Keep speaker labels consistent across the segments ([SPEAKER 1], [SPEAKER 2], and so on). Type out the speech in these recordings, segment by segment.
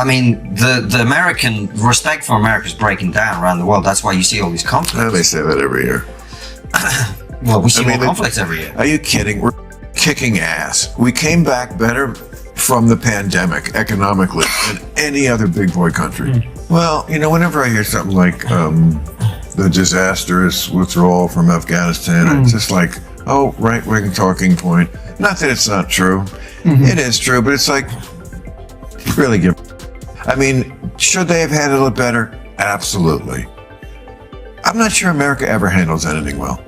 [SPEAKER 1] I mean, the American respect for America is breaking down around the world. That's why you see all these conflicts.
[SPEAKER 2] They say that every year.
[SPEAKER 1] Well, we see more conflicts every year.
[SPEAKER 2] Are you kidding? We're kicking ass. We came back better from the pandemic economically than any other big boy country. Well, whenever I hear something like the disastrous withdrawal from Afghanistan, it's just like, oh, right-wing talking point. Not that it's not true. It is true, but it's like, really give. I mean, should they have handled it better? Absolutely. I'm not sure America ever handles anything well.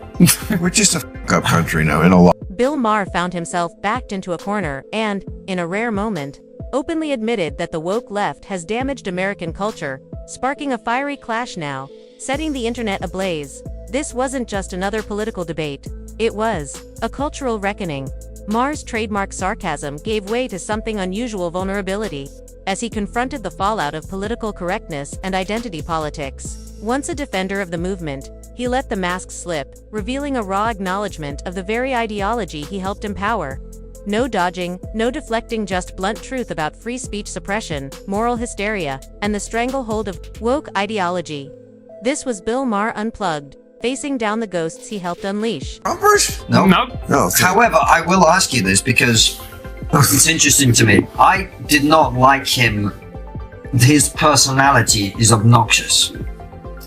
[SPEAKER 2] We're just a fuck-up country now in a lot.
[SPEAKER 3] Bill Maher found himself backed into a corner and, in a rare moment, openly admitted that the woke left has damaged American culture, sparking a fiery clash now, setting the internet ablaze. This wasn't just another political debate. It was a cultural reckoning. Maher's trademark sarcasm gave way to something unusual vulnerability as he confronted the fallout of political correctness and identity politics. Once a defender of the movement, he let the mask slip, revealing a raw acknowledgement of the very ideology he helped empower. No dodging, no deflecting, just blunt truth about free speech suppression, moral hysteria, and the stranglehold of woke ideology. This was Bill Maher Unplugged, facing down the ghosts he helped unleash.
[SPEAKER 2] Trumpers?
[SPEAKER 1] No.
[SPEAKER 2] No.
[SPEAKER 1] However, I will ask you this because it's interesting to me. I did not like him. His personality is obnoxious.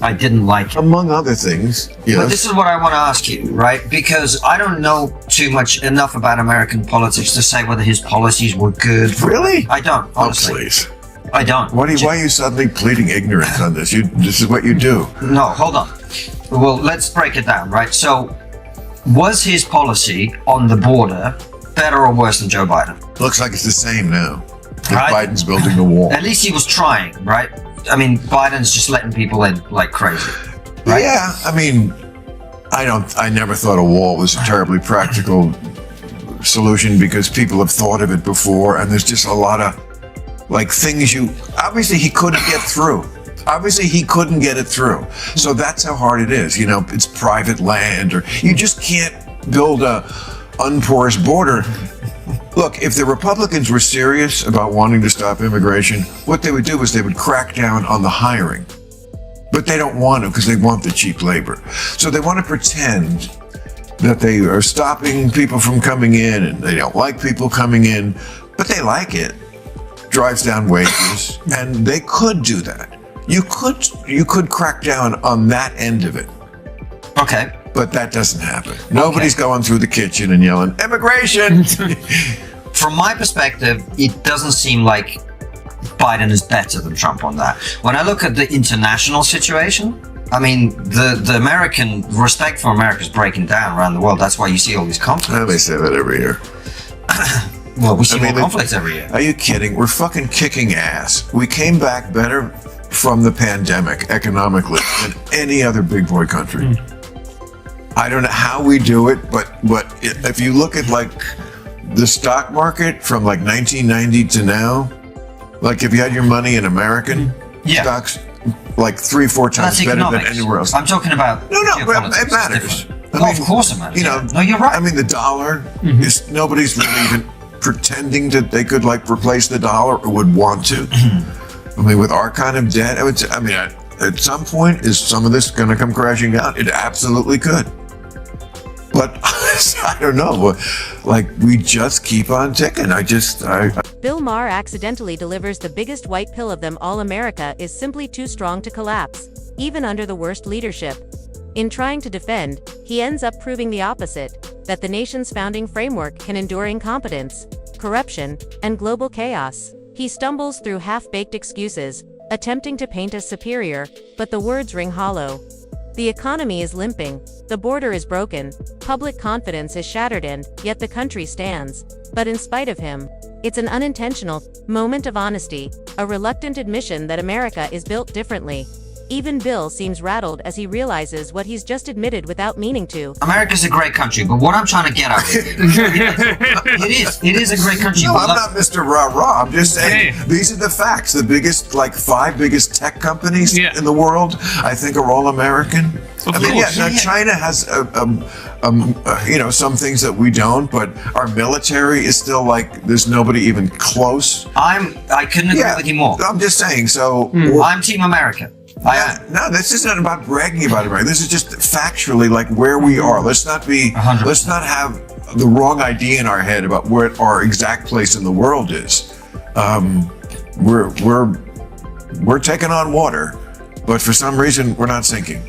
[SPEAKER 1] I didn't like him.
[SPEAKER 2] Among other things, yes.
[SPEAKER 1] But this is what I want to ask you, right? Because I don't know enough about American politics to say whether his policies were good.
[SPEAKER 2] Really?
[SPEAKER 1] I don't, honestly.
[SPEAKER 2] Oh, please.
[SPEAKER 1] I don't.
[SPEAKER 2] Why are you suddenly pleading ignorance on this? This is what you do.
[SPEAKER 1] No, hold on. Well, let's break it down, right? So, was his policy on the border better or worse than Joe Biden?
[SPEAKER 2] Looks like it's the same now.
[SPEAKER 1] Right?
[SPEAKER 2] Biden's building the wall.
[SPEAKER 1] At least he was trying, right? I mean, Biden's just letting people in like crazy. Right?
[SPEAKER 2] Yeah, I mean, I never thought a wall was a terribly practical solution because people have thought of it before, and there's just a lot of things obviously he couldn't get through. Obviously he couldn't get it through. So that's how hard it is. It's private land, or you just can't build a unporous border. Look, if the Republicans were serious about wanting to stop immigration, what they would do is they would crack down on the hiring. But they don't want to because they want the cheap labor. So they want to pretend that they are stopping people from coming in and they don't like people coming in, but they like it. Drives down wages, and they could do that. You could crack down on that end of it.
[SPEAKER 1] Okay.
[SPEAKER 2] But that doesn't happen. Nobody's going through the kitchen and yelling, immigration!
[SPEAKER 1] From my perspective, it doesn't seem like Biden is better than Trump on that. When I look at the international situation, I mean, the American respect for America is breaking down around the world. That's why you see all these conflicts.
[SPEAKER 2] They say that every year.
[SPEAKER 1] Well, we see more conflicts every year.
[SPEAKER 2] Are you kidding? We're fucking kicking ass. We came back better from the pandemic economically than any other big boy country. I don't know how we do it, but if you look at the stock market from 1990 to now, if you had your money in American stocks, 3-4 times better than anywhere else.
[SPEAKER 1] I'm talking about
[SPEAKER 2] no, it matters.
[SPEAKER 1] Of course it matters. No, you're right.
[SPEAKER 2] I mean, the dollar is nobody's really even pretending that they could replace the dollar or would want to. I mean, with our kind of debt, at some point, is some of this going to come crashing down? It absolutely could. But I don't know. We just keep on ticking.
[SPEAKER 3] Bill Maher accidentally delivers the biggest white pill of them all. America is simply too strong to collapse, even under the worst leadership. In trying to defend, he ends up proving the opposite, that the nation's founding framework can endure incompetence, corruption, and global chaos. He stumbles through half-baked excuses, attempting to paint us superior, but the words ring hollow. The economy is limping, the border is broken, public confidence is shattered, and yet the country stands. But in spite of him, it's an unintentional moment of honesty, a reluctant admission that America is built differently. Even Bill seems rattled as he realizes what he's just admitted without meaning to.
[SPEAKER 1] America's a great country, but what I'm trying to get at with it is a great country.
[SPEAKER 2] No,
[SPEAKER 1] but
[SPEAKER 2] I'm not Mr. Rah-Rah. I'm just saying these are the facts. The biggest, like 5 biggest tech companies in the world, I think, are all American. Now China has, some things that we don't, but our military is still like there's nobody even close.
[SPEAKER 1] I couldn't agree with you more.
[SPEAKER 2] I'm just saying. So
[SPEAKER 1] I'm Team America.
[SPEAKER 2] No, this is not about bragging about America. This is just factually like where we are. Let's not have the wrong idea in our head about where our exact place in the world is. We're taking on water, but for some reason we're not sinking.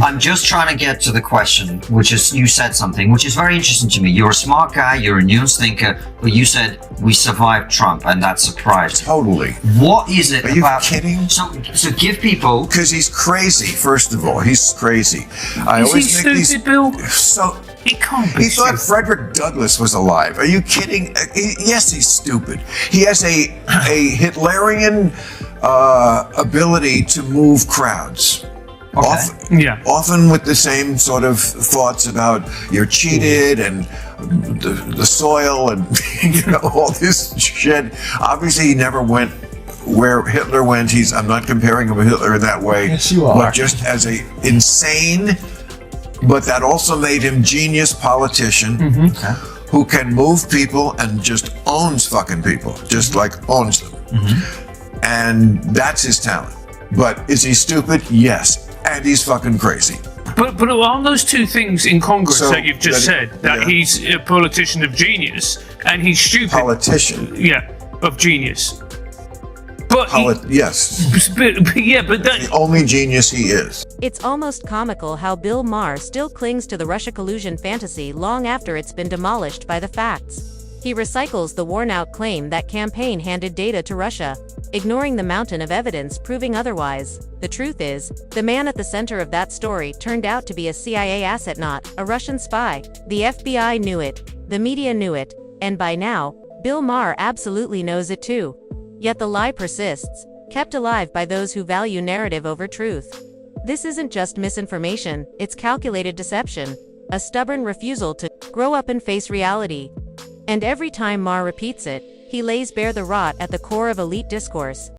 [SPEAKER 1] I'm just trying to get to the question, which is, you said something, which is very interesting to me. You're a smart guy, you're a news thinker, but you said we survived Trump, and that surprised me.
[SPEAKER 2] Totally.
[SPEAKER 1] What is it about?
[SPEAKER 2] Are you kidding?
[SPEAKER 1] So give people...
[SPEAKER 2] Because he's crazy, first of all. He's crazy.
[SPEAKER 4] Is he stupid, Bill?
[SPEAKER 2] So...
[SPEAKER 4] He can't be.
[SPEAKER 2] He thought Frederick Douglass was alive. Are you kidding? Yes, he's stupid. He has a Hitlerian ability to move crowds.
[SPEAKER 1] Okay.
[SPEAKER 2] Often with the same sort of thoughts about you're cheated and the soil and all this shit. Obviously, he never went where Hitler went. I'm not comparing him with Hitler in that way.
[SPEAKER 5] Yes, you are.
[SPEAKER 2] But just as a insane, but that also made him genius politician who can move people and just owns fucking people, just like owns them. And that's his talent. But is he stupid? Yes. And he's fucking crazy.
[SPEAKER 4] But aren't those two things incongruous that you've just said? That he's a politician of genius and he's stupid.
[SPEAKER 2] Politician.
[SPEAKER 4] Yeah, of genius. But
[SPEAKER 2] yes.
[SPEAKER 4] But that's
[SPEAKER 2] the only genius he is.
[SPEAKER 3] It's almost comical how Bill Maher still clings to the Russia collusion fantasy long after it's been demolished by the facts. He recycles the worn-out claim that campaign handed data to Russia, ignoring the mountain of evidence proving otherwise. The truth is, the man at the center of that story turned out to be a CIA asset, not a Russian spy. The FBI knew it, the media knew it, and by now, Bill Maher absolutely knows it too. Yet the lie persists, kept alive by those who value narrative over truth. This isn't just misinformation, it's calculated deception, a stubborn refusal to grow up and face reality. And every time Maher repeats it, he lays bare the rot at the core of elite discourse.